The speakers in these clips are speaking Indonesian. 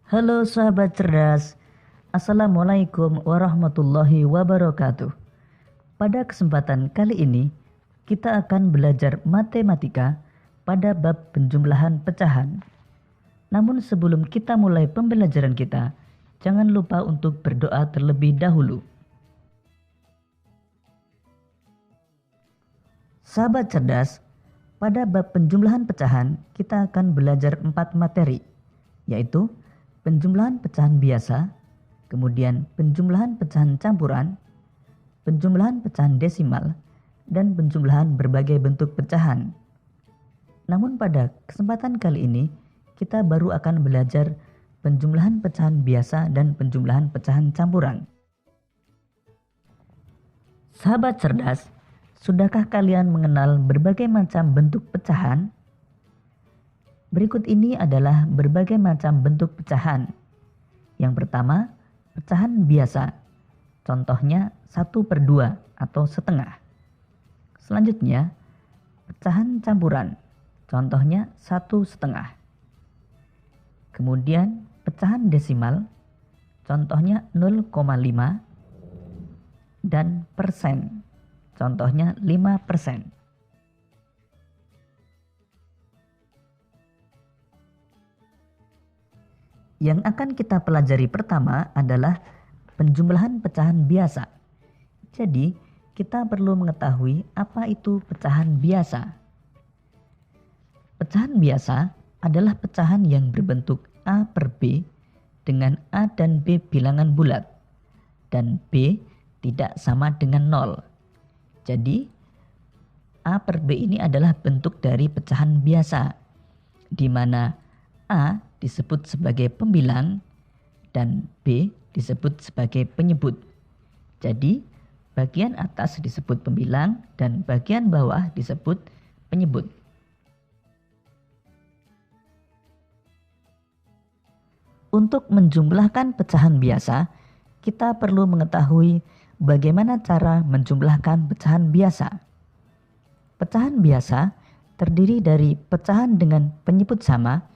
Halo sahabat cerdas, Assalamualaikum warahmatullahi wabarakatuh. Pada kesempatan kali ini, kita akan belajar matematika pada bab penjumlahan pecahan. Namun sebelum kita mulai pembelajaran kita, jangan lupa untuk berdoa terlebih dahulu. Sahabat cerdas, pada bab penjumlahan pecahan, kita akan belajar 4 materi, yaitu penjumlahan pecahan biasa, kemudian penjumlahan pecahan campuran, penjumlahan pecahan desimal, dan penjumlahan berbagai bentuk pecahan. Namun pada kesempatan kali ini, kita baru akan belajar penjumlahan pecahan biasa dan penjumlahan pecahan campuran. Sahabat cerdas, sudahkah kalian mengenal berbagai macam bentuk pecahan? Berikut ini adalah berbagai macam bentuk pecahan. Yang pertama, pecahan biasa. Contohnya 1/2 atau setengah. Selanjutnya, pecahan campuran. Contohnya 1/2. Kemudian, pecahan desimal. Contohnya 0,5 dan persen. Contohnya 5%. Yang akan kita pelajari pertama adalah penjumlahan pecahan biasa. Jadi, kita perlu mengetahui apa itu pecahan biasa. Pecahan biasa adalah pecahan yang berbentuk A per B dengan A dan B bilangan bulat dan B tidak sama dengan 0. Jadi, A per B ini adalah bentuk dari pecahan biasa, di mana A disebut sebagai pembilang dan B disebut sebagai penyebut. Jadi, bagian atas disebut pembilang dan bagian bawah disebut penyebut. Untuk menjumlahkan pecahan biasa, kita perlu mengetahui bagaimana cara menjumlahkan pecahan biasa. Pecahan biasa terdiri dari pecahan dengan penyebut sama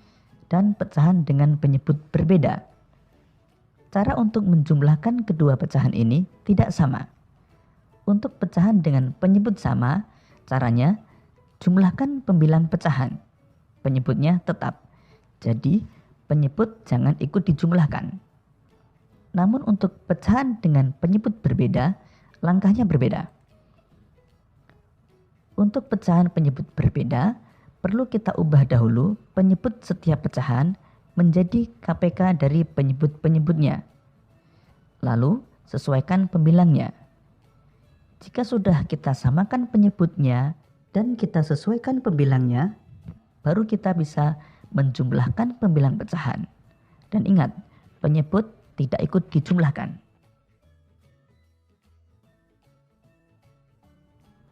dan pecahan dengan penyebut berbeda. Cara untuk menjumlahkan kedua pecahan ini tidak sama. Untuk pecahan dengan penyebut sama, caranya jumlahkan pembilang pecahan. Penyebutnya tetap. Jadi, penyebut jangan ikut dijumlahkan. Namun untuk pecahan dengan penyebut berbeda, langkahnya berbeda. Untuk pecahan penyebut berbeda, perlu kita ubah dahulu penyebut setiap pecahan menjadi KPK dari penyebut-penyebutnya. Lalu, sesuaikan pembilangnya. Jika sudah kita samakan penyebutnya dan kita sesuaikan pembilangnya, baru kita bisa menjumlahkan pembilang pecahan. Dan ingat, penyebut tidak ikut dijumlahkan.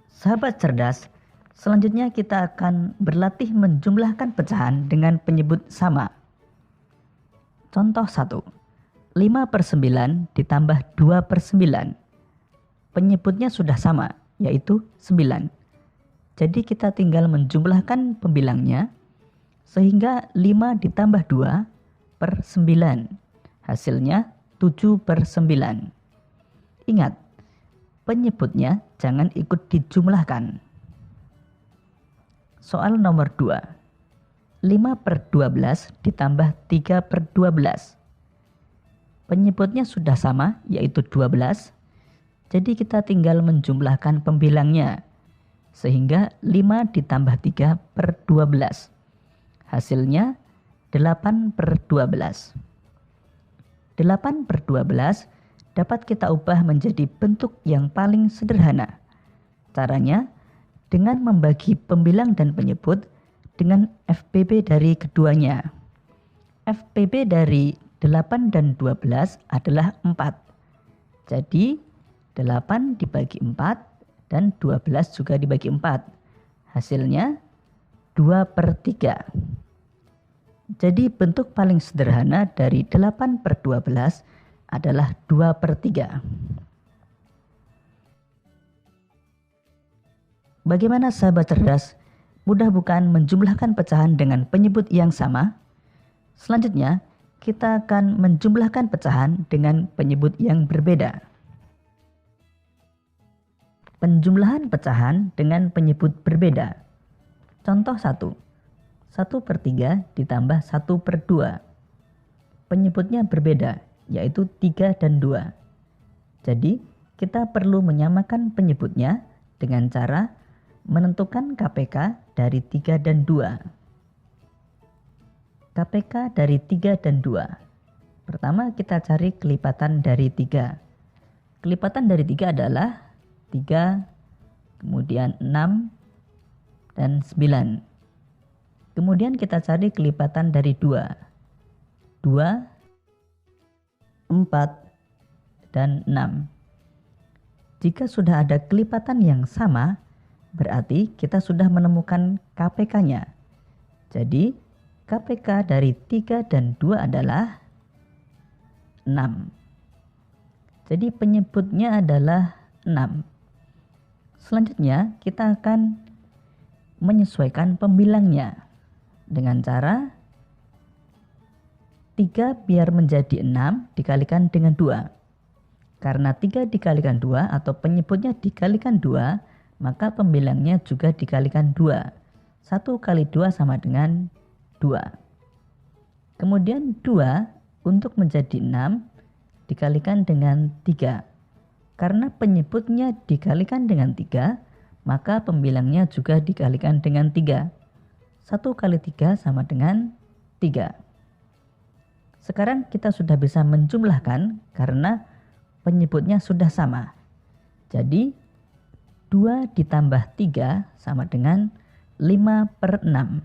Sahabat cerdas, selanjutnya kita akan berlatih menjumlahkan pecahan dengan penyebut sama. Contoh 1. 5/9 ditambah 2/9. Penyebutnya sudah sama, yaitu 9. Jadi kita tinggal menjumlahkan pembilangnya, sehingga 5 ditambah 2/9. Hasilnya 7/9. Ingat, penyebutnya jangan ikut dijumlahkan. Soal nomor 2. 5/12 ditambah 3/12. Penyebutnya sudah sama, yaitu 12. Jadi kita tinggal menjumlahkan pembilangnya. Sehingga 5 ditambah 3/12. Hasilnya 8/12. 8/12 dapat kita ubah menjadi bentuk yang paling sederhana. Caranya dengan membagi pembilang dan penyebut dengan FPB dari keduanya. FPB dari 8 dan 12 adalah 4. Jadi 8 dibagi 4 dan 12 juga dibagi 4. Hasilnya 2/3. Jadi bentuk paling sederhana dari 8/12 adalah 2/3. Bagaimana sahabat cerdas? Mudah bukan menjumlahkan pecahan dengan penyebut yang sama? Selanjutnya, kita akan menjumlahkan pecahan dengan penyebut yang berbeda. Penjumlahan pecahan dengan penyebut berbeda. Contoh 1. 1/3 ditambah 1/2. Penyebutnya berbeda, yaitu 3 dan 2. Jadi, kita perlu menyamakan penyebutnya dengan cara menentukan KPK dari 3 dan 2. KPK dari 3 dan 2. Pertama, kita cari kelipatan dari 3. Kelipatan dari 3 adalah 3, kemudian 6, dan 9. Kemudian kita cari kelipatan dari 2. 2, 4, dan 6. Jika sudah ada kelipatan yang sama, berarti kita sudah menemukan KPK-nya. Jadi, KPK dari 3 dan 2 adalah 6. Jadi penyebutnya adalah 6. Selanjutnya kita akan menyesuaikan pembilangnya dengan cara 3 biar menjadi 6 dikalikan dengan 2. Karena 3 dikalikan 2 atau penyebutnya dikalikan 2, maka pembilangnya juga dikalikan 2. 1 kali 2 sama dengan 2. Kemudian 2 untuk menjadi 6 dikalikan dengan 3. Karena penyebutnya dikalikan dengan 3, maka pembilangnya juga dikalikan dengan 3. 1 kali 3 sama dengan 3. Sekarang kita sudah bisa menjumlahkan karena penyebutnya sudah sama. Jadi 2 ditambah 3 sama dengan 5/6.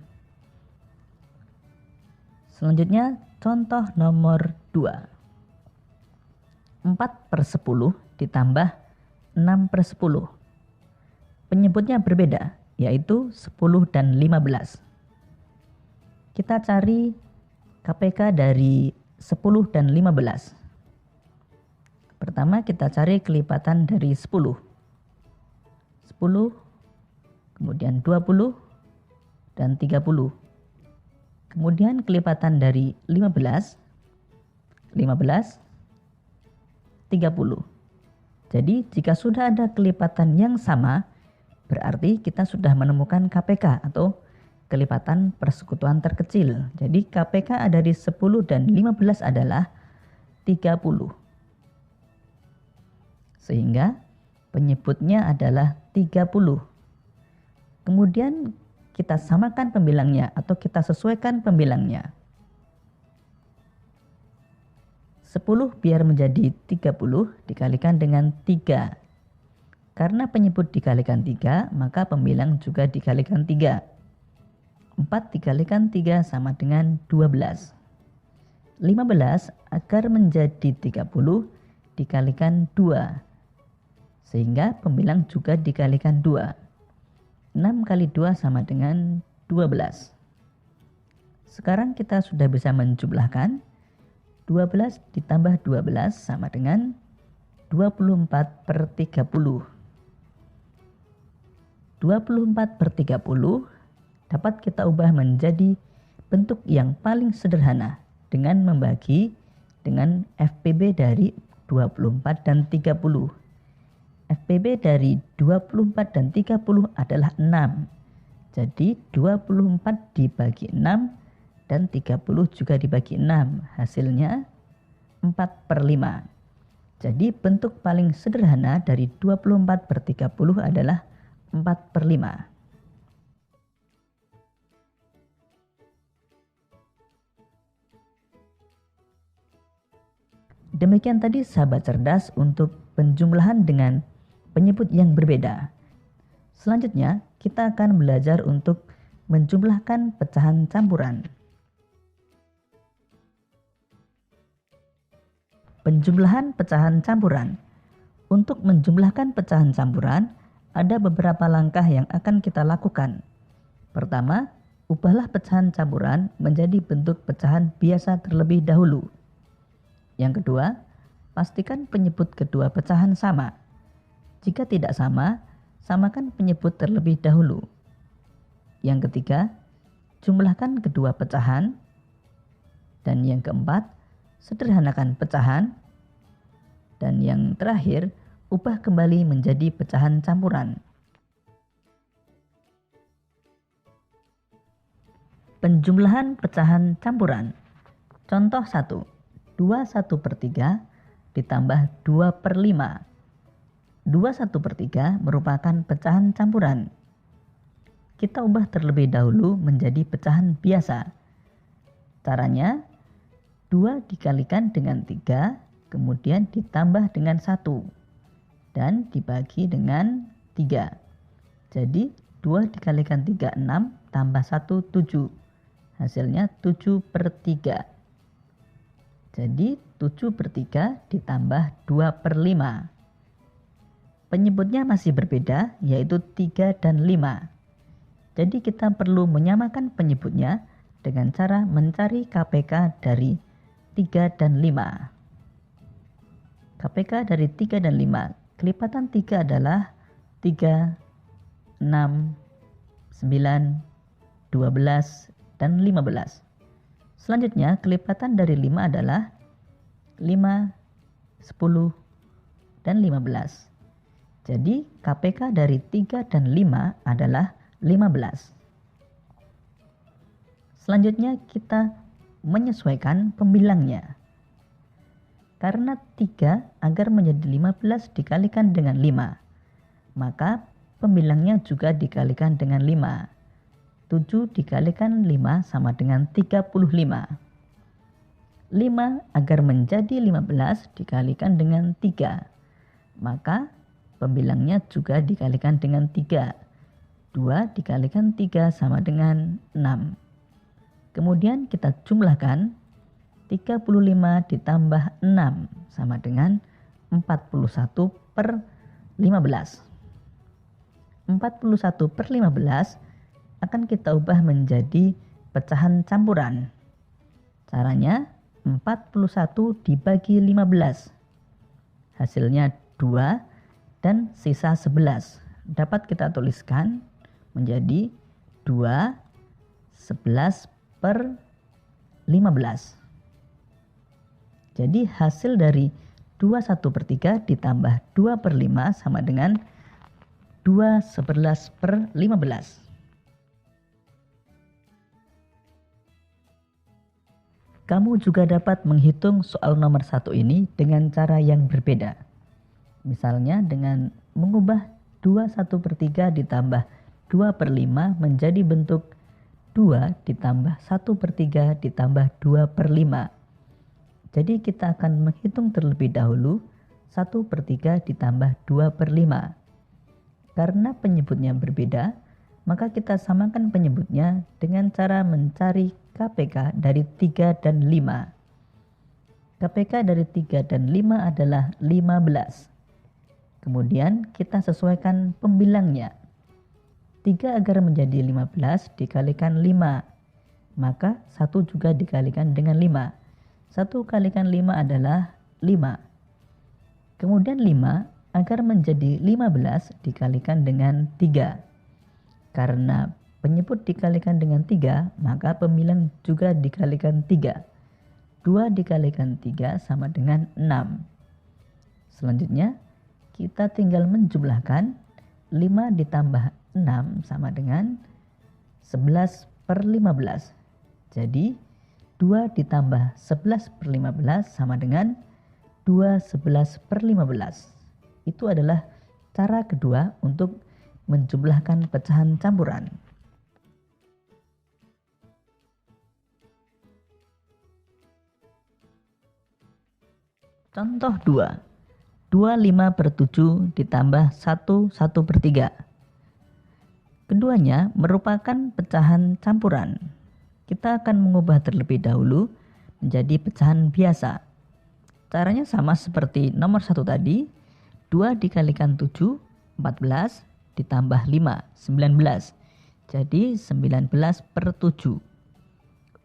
Selanjutnya contoh nomor 2. 4/10 ditambah 6/10. Penyebutnya berbeda, yaitu 10 dan 15. Kita cari KPK dari 10 dan 15. Pertama kita cari kelipatan dari 10. 10, kemudian 20, dan 30. Kemudian kelipatan dari 15, 15, 30. Jadi jika sudah ada kelipatan yang sama, berarti kita sudah menemukan KPK atau kelipatan persekutuan terkecil. Jadi KPK dari 10 dan 15 adalah 30. Sehingga penyebutnya adalah 30. Kemudian kita samakan pembilangnya atau kita sesuaikan pembilangnya. 10 biar menjadi 30 dikalikan dengan 3. Karena penyebut dikalikan 3, maka pembilang juga dikalikan 3. 4 dikalikan 3 sama dengan 12. 15 agar menjadi 30 dikalikan 2. Sehingga pembilang juga dikalikan 2. 6 kali 2 sama dengan 12. Sekarang kita sudah bisa menjumlahkan. 12 ditambah 12 sama dengan 24/30. 24/30 dapat kita ubah menjadi bentuk yang paling sederhana dengan membagi dengan FPB dari 24 dan 30. FPB dari 24 dan 30 adalah 6. Jadi 24 dibagi 6 dan 30 juga dibagi 6. Hasilnya 4/5. Jadi bentuk paling sederhana dari 24/30 adalah 4/5. Demikian tadi sahabat cerdas untuk penjumlahan dengan penyebut yang berbeda. Selanjutnya kita akan belajar untuk menjumlahkan pecahan campuran. Penjumlahan pecahan campuran. Untuk menjumlahkan pecahan campuran, ada beberapa langkah yang akan kita lakukan. Pertama, ubahlah pecahan campuran menjadi bentuk pecahan biasa terlebih dahulu. Yang kedua, pastikan penyebut kedua pecahan sama. Jika tidak sama, samakan penyebut terlebih dahulu. Yang ketiga, jumlahkan kedua pecahan. Dan yang keempat, sederhanakan pecahan. Dan yang terakhir, ubah kembali menjadi pecahan campuran. Penjumlahan pecahan campuran. Contoh 1, 2/1/3 ditambah 2/5. 2/1/3 merupakan pecahan campuran. Kita ubah terlebih dahulu menjadi pecahan biasa. Caranya, 2 dikalikan dengan 3, kemudian ditambah dengan 1, dan dibagi dengan 3. Jadi 2 dikalikan 3, 6, tambah 1, 7. Hasilnya 7/3. Jadi 7/3 ditambah 2/5. Penyebutnya masih berbeda, yaitu 3 dan 5. Jadi kita perlu menyamakan penyebutnya dengan cara mencari KPK dari 3 dan 5. KPK dari 3 dan 5. Kelipatan 3 adalah 3, 6, 9, 12, dan 15. Selanjutnya, kelipatan dari 5 adalah 5, 10, dan 15. Jadi, KPK dari 3 dan 5 adalah 15. Selanjutnya, kita menyesuaikan pembilangnya. Karena 3 agar menjadi 15 dikalikan dengan 5, maka pembilangnya juga dikalikan dengan 5. 7 dikalikan 5 sama dengan 35. 5 agar menjadi 15 dikalikan dengan 3, maka pembilangnya juga dikalikan dengan 3. 2 dikalikan 3 sama dengan 6. Kemudian kita jumlahkan. 35 ditambah 6 sama dengan 41/15. 41/15 akan kita ubah menjadi pecahan campuran. Caranya, 41 dibagi 15. Hasilnya 2 dan sisa 11. Dapat kita tuliskan menjadi 2, 11/15. Jadi hasil dari 2/1/3 ditambah 2/5 sama dengan 2/11/15. Kamu juga dapat menghitung soal nomor 1 ini dengan cara yang berbeda. Misalnya dengan mengubah 2/1/3 ditambah 2/5 menjadi bentuk 2 ditambah 1/3 ditambah 2/5. Jadi kita akan menghitung terlebih dahulu 1/3 ditambah 2/5. Karena penyebutnya berbeda, maka kita samakan penyebutnya dengan cara mencari KPK dari 3 dan 5. KPK dari 3 dan 5 adalah 15. Kemudian kita sesuaikan pembilangnya. 3 agar menjadi 15 dikalikan 5, maka 1 juga dikalikan dengan 5. 1 kalikan 5 adalah 5. Kemudian 5 agar menjadi 15 dikalikan dengan 3. Karena penyebut dikalikan dengan 3, maka pembilang juga dikalikan 3. 2 dikalikan 3 sama dengan 6. Selanjutnya, kita tinggal menjumlahkan. 5 ditambah 6 sama dengan 11/15. Jadi, 2 ditambah 11/15 sama dengan 2/11/15. Itu adalah cara kedua untuk menjumlahkan pecahan campuran. Contoh 2. 25/7 ditambah 1/1/3. Keduanya merupakan pecahan campuran. Kita akan mengubah terlebih dahulu menjadi pecahan biasa. Caranya sama seperti nomor 1 tadi. 2 dikalikan 7, 14, ditambah 5, 19. Jadi 19/7.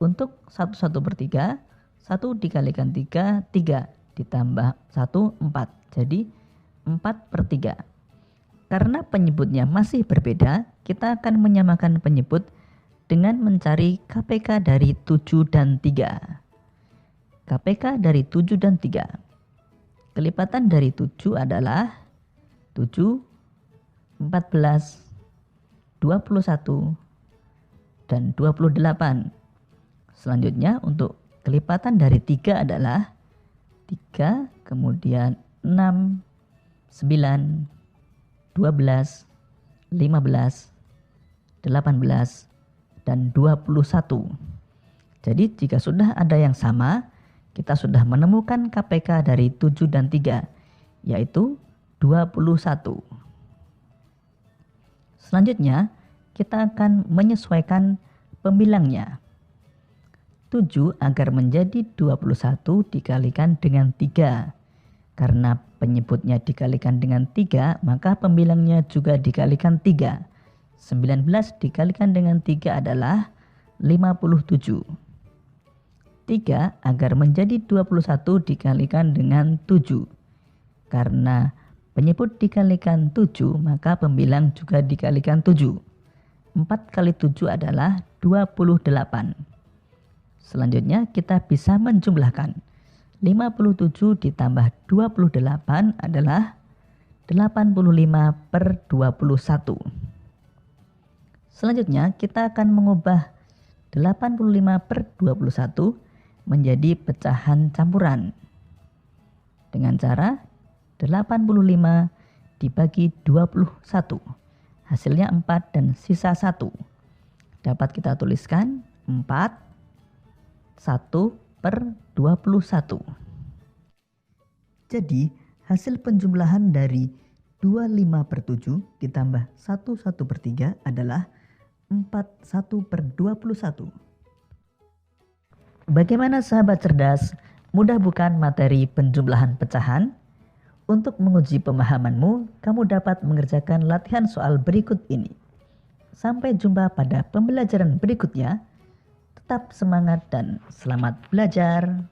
Untuk 1/1/3, 1 dikalikan 3, 3, ditambah 1, 4. Jadi 4/3. Karena penyebutnya masih berbeda, kita akan menyamakan penyebut dengan mencari KPK dari 7 dan 3. KPK dari 7 dan 3. Kelipatan dari 7 adalah 7, 14, 21, dan 28. Selanjutnya untuk kelipatan dari 3 adalah 3, kemudian 6, 9, 12, 15, 18, dan 21. Jadi jika sudah ada yang sama, kita sudah menemukan KPK dari 7 dan 3, yaitu 21. Selanjutnya, kita akan menyesuaikan pembilangnya. 7 agar menjadi 21 dikalikan dengan 3. Karena penyebutnya dikalikan dengan 3, maka pembilangnya juga dikalikan 3. 19 dikalikan dengan 3 adalah 57. 3 agar menjadi 21 dikalikan dengan 7. Karena penyebut dikalikan 7, maka pembilang juga dikalikan 7. 4 kali 7 adalah 28. Selanjutnya kita bisa menjumlahkan. 57 ditambah 28 adalah 85 per 21. Selanjutnya kita akan mengubah 85 per 21 menjadi pecahan campuran. Dengan cara 85 dibagi 21. Hasilnya 4 dan sisa 1. Dapat kita tuliskan 4, 1 per 21. Jadi hasil penjumlahan dari 25 per 7 ditambah 1 per 3 adalah 41 per 21. Bagaimana sahabat cerdas? Mudah bukan materi penjumlahan pecahan? Untuk menguji pemahamanmu, kamu dapat mengerjakan latihan soal berikut ini. Sampai jumpa pada pembelajaran berikutnya. Tetap semangat dan selamat belajar.